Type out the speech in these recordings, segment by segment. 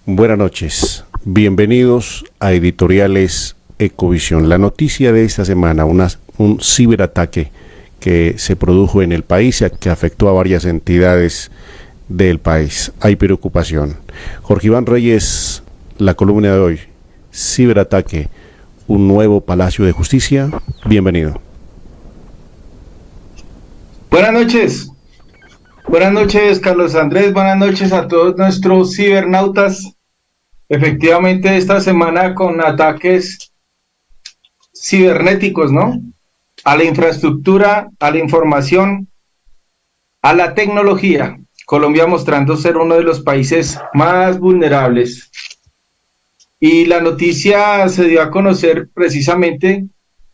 Buenas noches, bienvenidos a Editoriales Ecovisión. La noticia de esta semana, un ciberataque que se produjo en el país y que afectó a varias entidades del país. Hay preocupación. Jorge Iván Reyes, la columna de hoy, ciberataque, un nuevo Palacio de Justicia. Bienvenido. Buenas noches. Buenas noches, Carlos Andrés. Buenas noches a todos nuestros cibernautas. Efectivamente, esta semana con ataques cibernéticos, ¿no? A la infraestructura, a la información, a la tecnología. Colombia mostrando ser uno de los países más vulnerables. Y la noticia se dio a conocer precisamente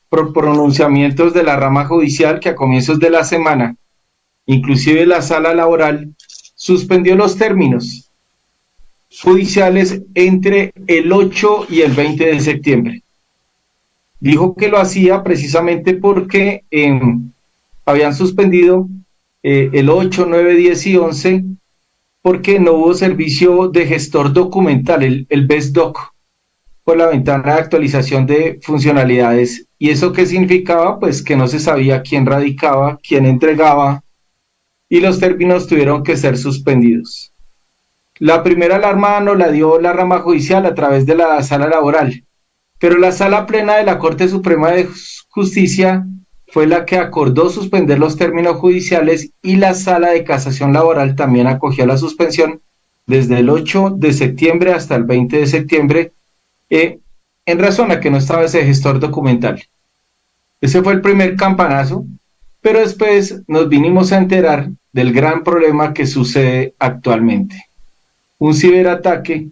por pronunciamientos de la rama judicial que a comienzos de la semana, inclusive la sala laboral, suspendió los términos judiciales entre el 8 y el 20 de septiembre. Dijo que lo hacía precisamente porque habían suspendido el 8, 9, 10 y 11 porque no hubo servicio de gestor documental, el BESDoc, por la ventana de actualización de funcionalidades. ¿Y eso qué significaba? Pues que no se sabía quién radicaba, quién entregaba, y los términos tuvieron que ser suspendidos. La primera alarma nos la dio la rama judicial a través de la sala laboral, pero la sala plena de la Corte Suprema de Justicia fue la que acordó suspender los términos judiciales, y la sala de casación laboral también acogió la suspensión desde el 8 de septiembre hasta el 20 de septiembre, en razón a que no estaba ese gestor documental. Ese fue el primer campanazo, pero después nos vinimos a enterar del gran problema que sucede actualmente. Un ciberataque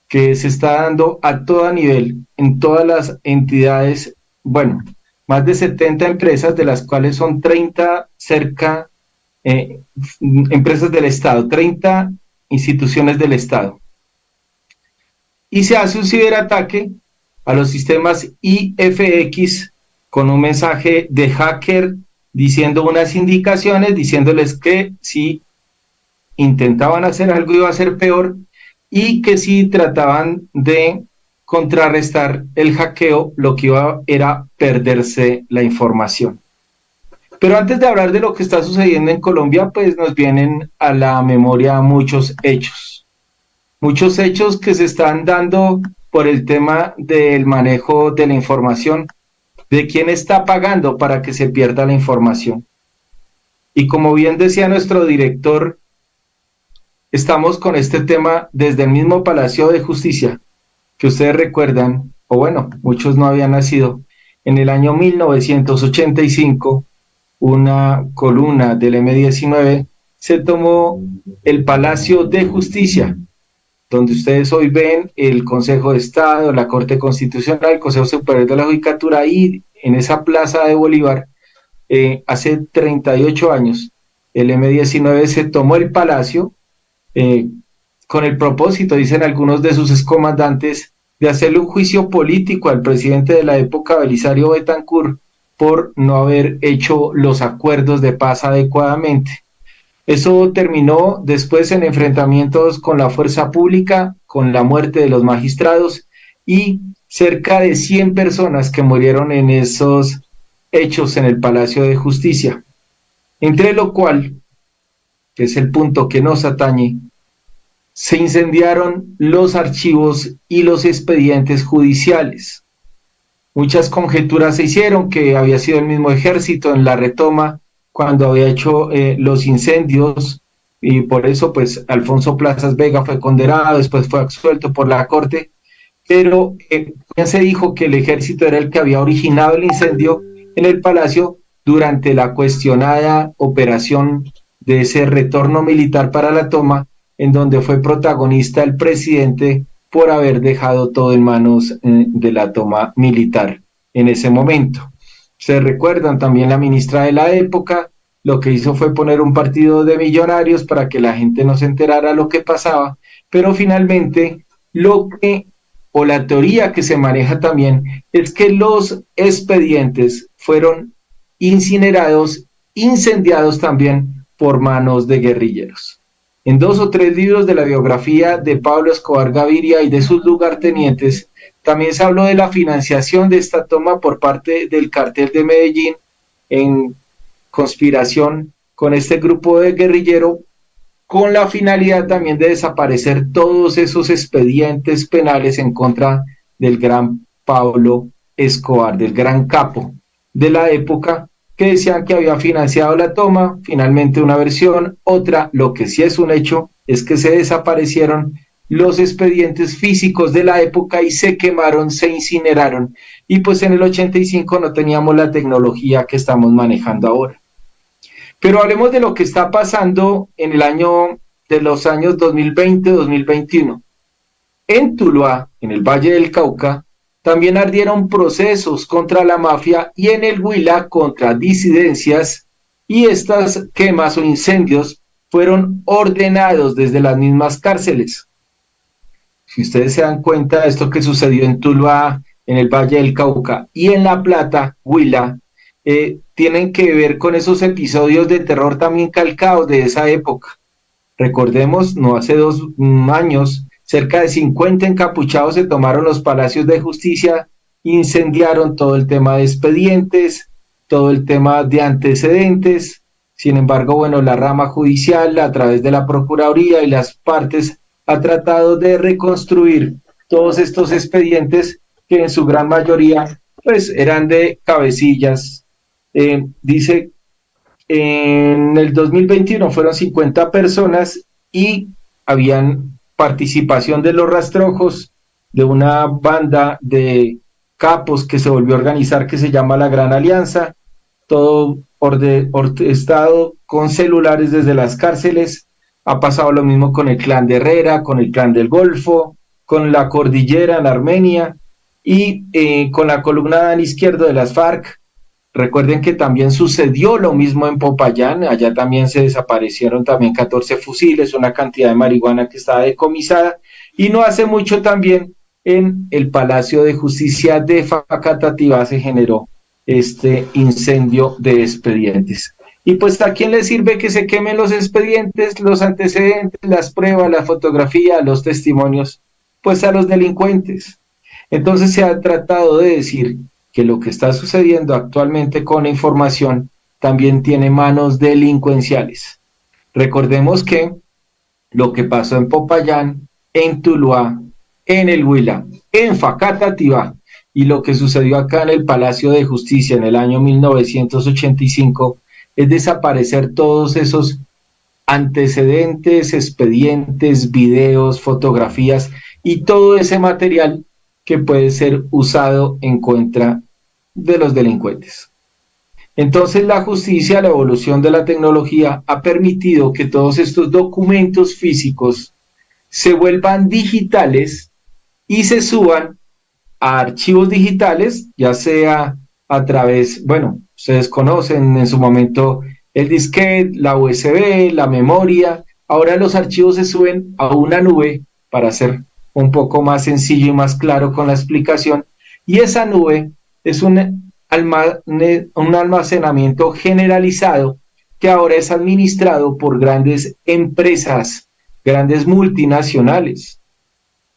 que se está dando a todo nivel, en todas las entidades, bueno, más de 70 empresas, de las cuales son 30 cerca, empresas del Estado, 30 instituciones del Estado. Y se hace un ciberataque a los sistemas IFX con un mensaje de hacker diciendo unas indicaciones, diciéndoles que si intentaban hacer algo iba a ser peor, y que si trataban de contrarrestar el hackeo, lo que iba era perderse la información. Pero antes de hablar de lo que está sucediendo en Colombia, pues nos vienen a la memoria muchos hechos que se están dando por el tema del manejo de la información, de quién está pagando para que se pierda la información. Y como bien decía nuestro director, estamos con este tema desde el mismo Palacio de Justicia, que ustedes recuerdan, o bueno, muchos no habían nacido, en el año 1985, una columna del M19 se tomó el Palacio de Justicia, donde ustedes hoy ven el Consejo de Estado, la Corte Constitucional, el Consejo Superior de la Judicatura, y en esa plaza de Bolívar, hace 38 años, el M19 se tomó el Palacio, con el propósito, dicen algunos de sus excomandantes, de hacerle un juicio político al presidente de la época, Belisario Betancur, por no haber hecho los acuerdos de paz adecuadamente. Eso terminó después en enfrentamientos con la fuerza pública, con la muerte de los magistrados y cerca de 100 personas que murieron en esos hechos en el Palacio de Justicia. Entre lo cual, que es el punto que nos atañe, se incendiaron los archivos y los expedientes judiciales. Muchas conjeturas se hicieron, que había sido el mismo ejército en la retoma cuando había hecho los incendios, y por eso pues Alfonso Plazas Vega fue condenado, después fue absuelto por la Corte, pero ya se dijo que el ejército era el que había originado el incendio en el Palacio durante la cuestionada operación de ese retorno militar para la toma, en donde fue protagonista el presidente por haber dejado todo en manos de la toma militar en ese momento. Se recuerdan también la ministra de la época, lo que hizo fue poner un partido de millonarios para que la gente no se enterara lo que pasaba, pero finalmente la teoría que se maneja también es que los expedientes fueron incinerados, incendiados también por manos de guerrilleros. En 2 o 3 libros de la biografía de Pablo Escobar Gaviria y de sus lugartenientes, también se habló de la financiación de esta toma por parte del cartel de Medellín en conspiración con este grupo de guerrillero, con la finalidad también de desaparecer todos esos expedientes penales en contra del gran Pablo Escobar, del gran capo de la época, que decían que había financiado la toma. Finalmente una versión, otra, lo que sí es un hecho, es que se desaparecieron los expedientes físicos de la época y se quemaron, se incineraron, y pues en el 85 no teníamos la tecnología que estamos manejando ahora. Pero hablemos de lo que está pasando en el año de los años 2020-2021. En Tuluá, en el Valle del Cauca, también ardieron procesos contra la mafia y en el Huila contra disidencias, y estas quemas o incendios fueron ordenados desde las mismas cárceles. Si ustedes se dan cuenta de esto que sucedió en Tuluá, en el Valle del Cauca y en La Plata, Huila, tienen que ver con esos episodios de terror también calcados de esa época. Recordemos, no hace 2 años, cerca de 50 encapuchados se tomaron los palacios de justicia, incendiaron todo el tema de expedientes, todo el tema de antecedentes. Sin embargo, bueno, la rama judicial, a través de la Procuraduría y las partes, ha tratado de reconstruir todos estos expedientes que en su gran mayoría pues eran de cabecillas. Dice, en el 2021 fueron 50 personas y habían participación de los rastrojos de una banda de capos que se volvió a organizar, que se llama la Gran Alianza, todo orquestado con celulares desde las cárceles. Ha pasado lo mismo con el clan de Herrera, con el clan del Golfo, con la Cordillera en Armenia y con la columna izquierda de las FARC. Recuerden que también sucedió lo mismo en Popayán, allá también se desaparecieron también 14 fusiles, una cantidad de marihuana que estaba decomisada, y no hace mucho también en el Palacio de Justicia de Facatativá se generó este incendio de expedientes. Y pues ¿a quién le sirve que se quemen los expedientes, los antecedentes, las pruebas, la fotografía, los testimonios? Pues a los delincuentes. Entonces se ha tratado de decir que lo que está sucediendo actualmente con la información también tiene manos delincuenciales. Recordemos que lo que pasó en Popayán, en Tuluá, en el Huila, en Facatativá, y lo que sucedió acá en el Palacio de Justicia en el año 1985 es desaparecer todos esos antecedentes, expedientes, videos, fotografías y todo ese material que puede ser usado en contra de los delincuentes. Entonces la justicia, la evolución de la tecnología ha permitido que todos estos documentos físicos se vuelvan digitales y se suban a archivos digitales, ya sea a través, bueno, ustedes conocen en su momento el disquete, la USB, la memoria. Ahora los archivos se suben a una nube para hacer un poco más sencillo y más claro con la explicación, y esa nube es un almacenamiento generalizado que ahora es administrado por grandes empresas, grandes multinacionales,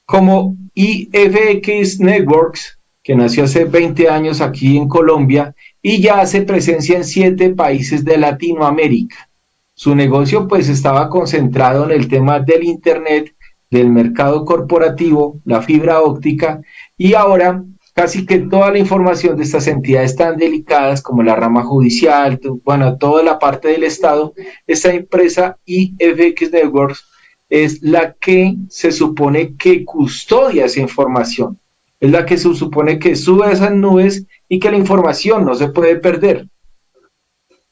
como IFX Networks, que nació hace 20 años aquí en Colombia y ya hace presencia en 7 países de Latinoamérica. Su negocio pues estaba concentrado en el tema del Internet, del mercado corporativo, la fibra óptica, y ahora casi que toda la información de estas entidades tan delicadas como la rama judicial, bueno, toda la parte del Estado, esta empresa IFX Networks es la que se supone que custodia esa información, es la que se supone que sube a esas nubes y que la información no se puede perder.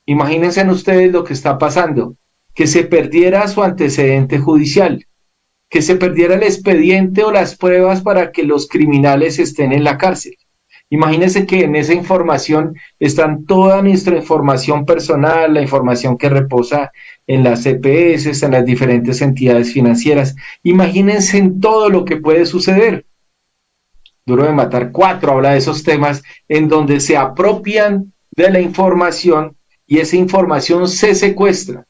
Imagínense en ustedes lo que está pasando, que se perdiera su antecedente judicial, que se perdiera el expediente o las pruebas para que los criminales estén en la cárcel. Imagínense que en esa información está toda nuestra información personal, la información que reposa en las CPS, en las diferentes entidades financieras. Imagínense en todo lo que puede suceder. Duro de Matar 4 habla de esos temas en donde se apropian de la información y esa información se secuestra.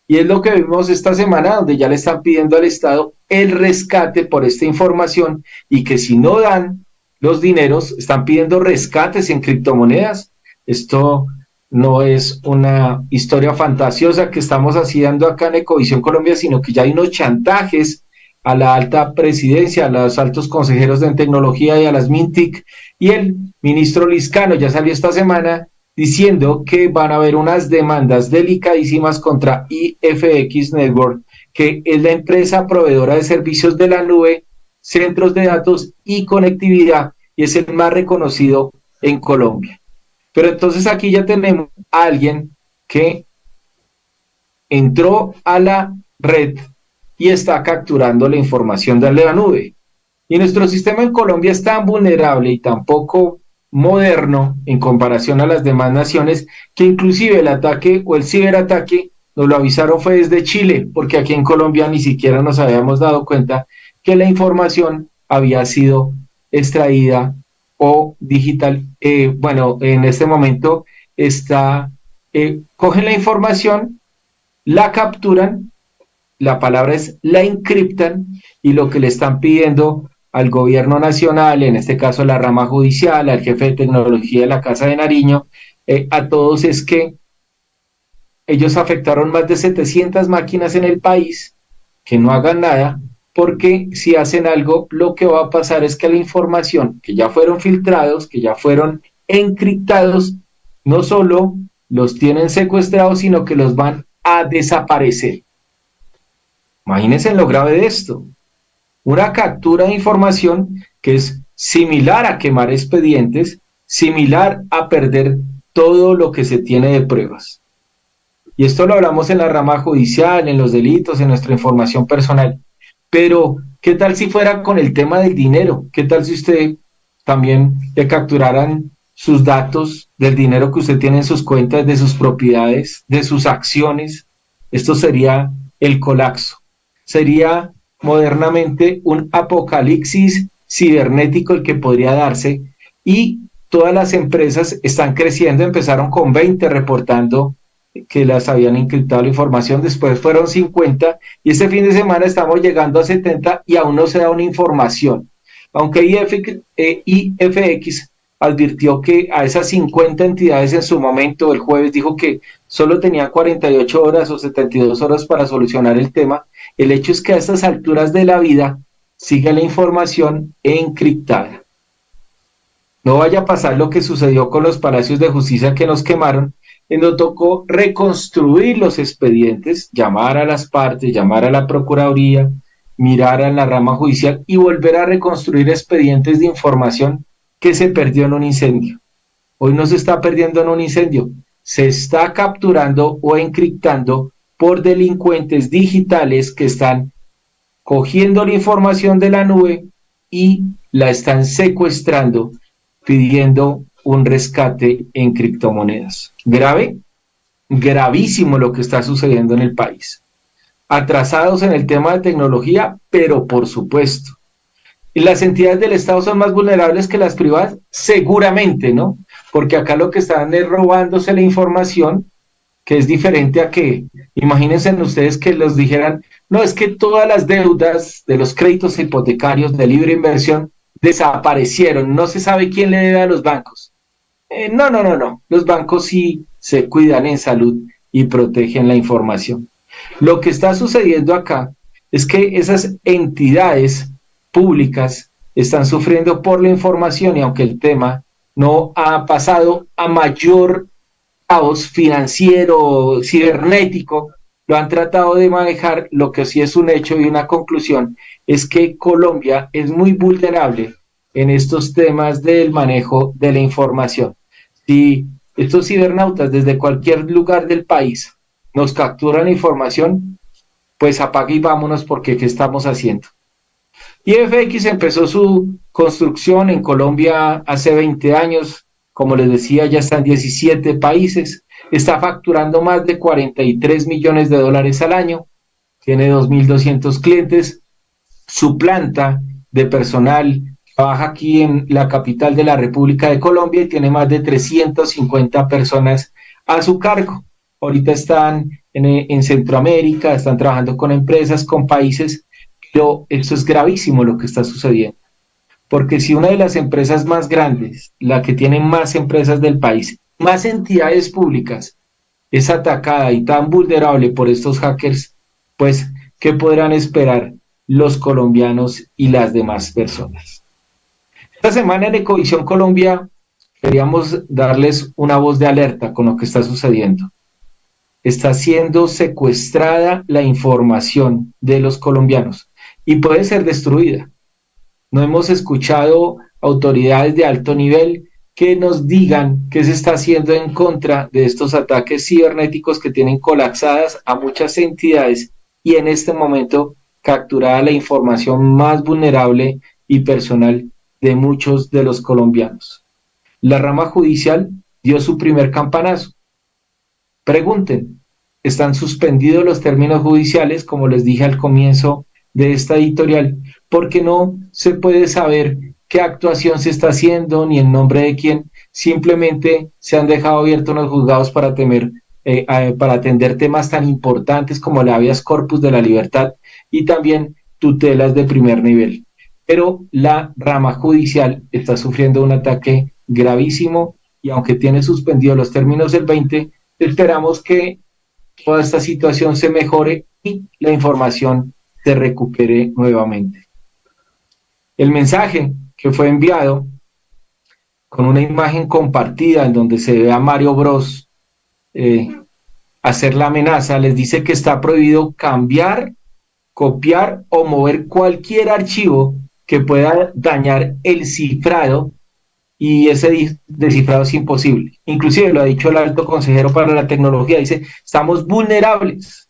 Y es lo que vimos esta semana, donde ya le están pidiendo al Estado el rescate por esta información y que si no dan los dineros, están pidiendo rescates en criptomonedas. Esto no es una historia fantasiosa que estamos haciendo acá en Ecovisión Colombia, sino que ya hay unos chantajes a la alta presidencia, a los altos consejeros de tecnología y a las MINTIC, y el ministro Liscano ya salió esta semana diciendo que van a haber unas demandas delicadísimas contra IFX Network, que es la empresa proveedora de servicios de la nube, centros de datos y conectividad, y es el más reconocido en Colombia. Pero entonces aquí ya tenemos a alguien que entró a la red y está capturando la información de la nube. Y nuestro sistema en Colombia es tan vulnerable y tan poco moderno en comparación a las demás naciones, que inclusive el ataque o el ciberataque nos lo avisaron fue desde Chile, porque aquí en Colombia ni siquiera nos habíamos dado cuenta que la información había sido extraída o digital. Bueno, en este momento cogen la información, la capturan, la palabra es la encriptan, y lo que le están pidiendo al gobierno nacional, en este caso la rama judicial, al jefe de tecnología de la Casa de Nariño, a todos es que ellos afectaron más de 700 máquinas en el país, que no hagan nada, porque si hacen algo, lo que va a pasar es que la información que ya fueron filtrados, que ya fueron encriptados, no solo los tienen secuestrados, sino que los van a desaparecer. Imagínense lo grave de esto. Una captura de información que es similar a quemar expedientes, similar a perder todo lo que se tiene de pruebas. Y esto lo hablamos en la rama judicial, en los delitos, en nuestra información personal. Pero, ¿qué tal si fuera con el tema del dinero? ¿Qué tal si usted también le capturaran sus datos del dinero que usted tiene en sus cuentas, de sus propiedades, de sus acciones? Esto sería el colapso. Sería modernamente un apocalipsis cibernético el que podría darse, y todas las empresas están creciendo. Empezaron con 20 reportando que las habían encriptado la información, después fueron 50 y este fin de semana estamos llegando a 70 y aún no se da una información. Aunque IFX advirtió que a esas 50 entidades en su momento, el jueves, dijo que solo tenían 48 horas o 72 horas para solucionar el tema. El hecho es que a estas alturas de la vida sigue la información encriptada. No vaya a pasar lo que sucedió con los palacios de justicia que nos quemaron, en donde tocó reconstruir los expedientes, llamar a las partes, llamar a la Procuraduría, mirar a la rama judicial y volver a reconstruir expedientes de información que se perdió en un incendio. Hoy no se está perdiendo en un incendio, se está capturando o encriptando por delincuentes digitales que están cogiendo la información de la nube y la están secuestrando, pidiendo un rescate en criptomonedas. Grave, gravísimo lo que está sucediendo en el país. Atrasados en el tema de tecnología, pero por supuesto. ¿Y las entidades del Estado son más vulnerables que las privadas? Seguramente, ¿no? Porque acá lo que están es robándose la información, que es diferente a que, imagínense ustedes que los dijeran, no, es que todas las deudas de los créditos hipotecarios de libre inversión desaparecieron, no se sabe quién le debe a los bancos. No, los bancos sí se cuidan en salud y protegen la información. Lo que está sucediendo acá es que esas entidades públicas están sufriendo por la información, y aunque el tema no ha pasado a mayor caos financiero, cibernético, lo han tratado de manejar. Lo que sí es un hecho y una conclusión es que Colombia es muy vulnerable en estos temas del manejo de la información. Si estos cibernautas desde cualquier lugar del país nos capturan información, pues apague y vámonos, porque ¿qué estamos haciendo? IFX empezó su construcción en Colombia hace 20 años, como les decía, ya está en 17 países, está facturando más de 43 millones de dólares al año, tiene 2.200 clientes, su planta de personal trabaja aquí en la capital de la República de Colombia y tiene más de 350 personas a su cargo. Ahorita están en Centroamérica, están trabajando con empresas, con países, pero esto es gravísimo lo que está sucediendo. Porque si una de las empresas más grandes, la que tiene más empresas del país, más entidades públicas, es atacada y tan vulnerable por estos hackers, pues, ¿qué podrán esperar los colombianos y las demás personas? Esta semana en Ecovisión Colombia queríamos darles una voz de alerta con lo que está sucediendo. Está siendo secuestrada la información de los colombianos y puede ser destruida. No hemos escuchado autoridades de alto nivel que nos digan qué se está haciendo en contra de estos ataques cibernéticos que tienen colapsadas a muchas entidades y en este momento capturada la información más vulnerable y personal de muchos de los colombianos. La rama judicial dio su primer campanazo. Pregunten, ¿están suspendidos los términos judiciales, como les dije al comienzo de esta editorial, porque no se puede saber qué actuación se está haciendo ni en nombre de quién? Simplemente se han dejado abiertos los juzgados para atender temas tan importantes como el habeas corpus de la libertad y también tutelas de primer nivel. Pero la rama judicial está sufriendo un ataque gravísimo y aunque tiene suspendido los términos del 20, esperamos que toda esta situación se mejore y la información se recupere nuevamente. El mensaje que fue enviado con una imagen compartida en donde se ve a Mario Bros hacer la amenaza, les dice que está prohibido cambiar, copiar o mover cualquier archivo que pueda dañar el cifrado, y ese descifrado es imposible. Inclusive lo ha dicho el alto consejero para la tecnología, dice, estamos vulnerables.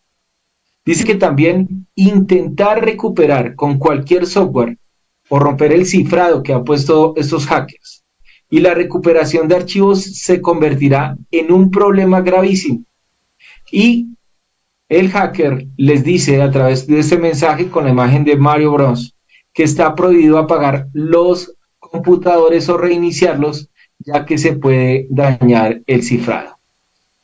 Dice que también intentar recuperar con cualquier software o romper el cifrado que han puesto estos hackers y la recuperación de archivos se convertirá en un problema gravísimo. Y el hacker les dice a través de este mensaje con la imagen de Mario Bros que está prohibido apagar los computadores o reiniciarlos, ya que se puede dañar el cifrado.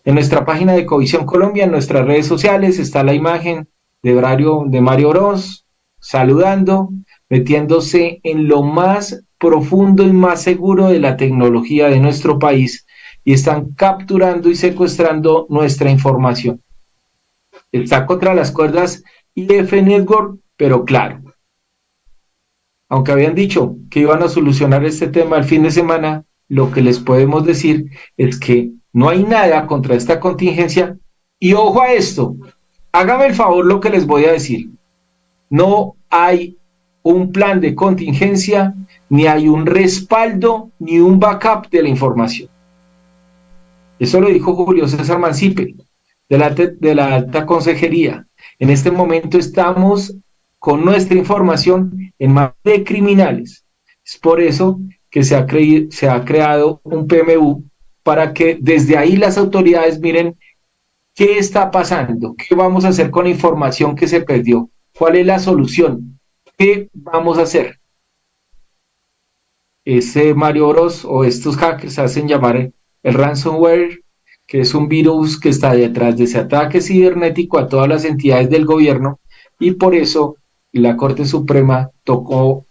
En nuestra página de Ecovisión Colombia, en nuestras redes sociales, está la imagen de Mario Bros saludando, metiéndose en lo más profundo y más seguro de la tecnología de nuestro país y están capturando y secuestrando nuestra información. Está contra las cuerdas IF Network, pero claro, aunque habían dicho que iban a solucionar este tema el fin de semana, lo que les podemos decir es que no hay nada contra esta contingencia. Y ojo a esto, hágame el favor lo que les voy a decir. No hay un plan de contingencia, ni hay un respaldo, ni un backup de la información. Eso lo dijo Julio César Mancipe, de la alta consejería. En este momento estamos con nuestra información en manos de criminales. Es por eso que se ha creado un PMU para que desde ahí las autoridades miren qué está pasando, qué vamos a hacer con la información que se perdió, cuál es la solución, qué vamos a hacer. Ese Mario Bros o estos hackers hacen llamar el ransomware, que es un virus que está detrás de ese ataque cibernético a todas las entidades del gobierno, y por eso la Corte Suprema tomó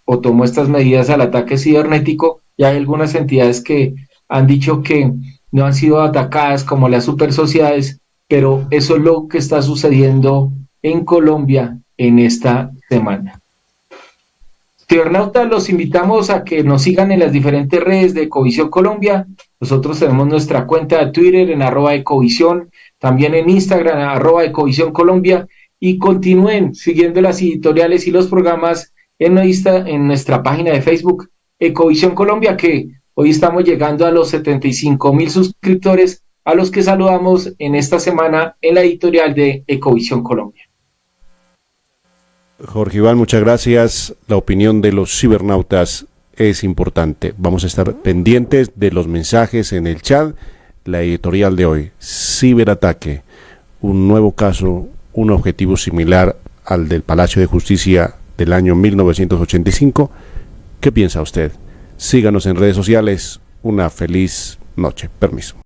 estas medidas al ataque cibernético, y hay algunas entidades que han dicho que no han sido atacadas como las supersociedades, pero eso es lo que está sucediendo en Colombia en esta semana. Cibernautas, los invitamos a que nos sigan en las diferentes redes de Ecovisión Colombia. Nosotros tenemos nuestra cuenta de Twitter en @Ecovisión, también en Instagram @Ecovisión Colombia, y continúen siguiendo las editoriales y los programas en nuestra página de Facebook Ecovisión Colombia, que hoy estamos llegando a los 75,000 suscriptores, a los que saludamos en esta semana en la editorial de Ecovisión Colombia. Jorge Iván, muchas gracias. La opinión de los cibernautas es importante. Vamos a estar pendientes de los mensajes en el chat. La editorial de hoy, ciberataque, un nuevo caso, un objetivo similar al del Palacio de Justicia del año 1985. ¿Qué piensa usted? Síganos en redes sociales. Una feliz noche. Permiso.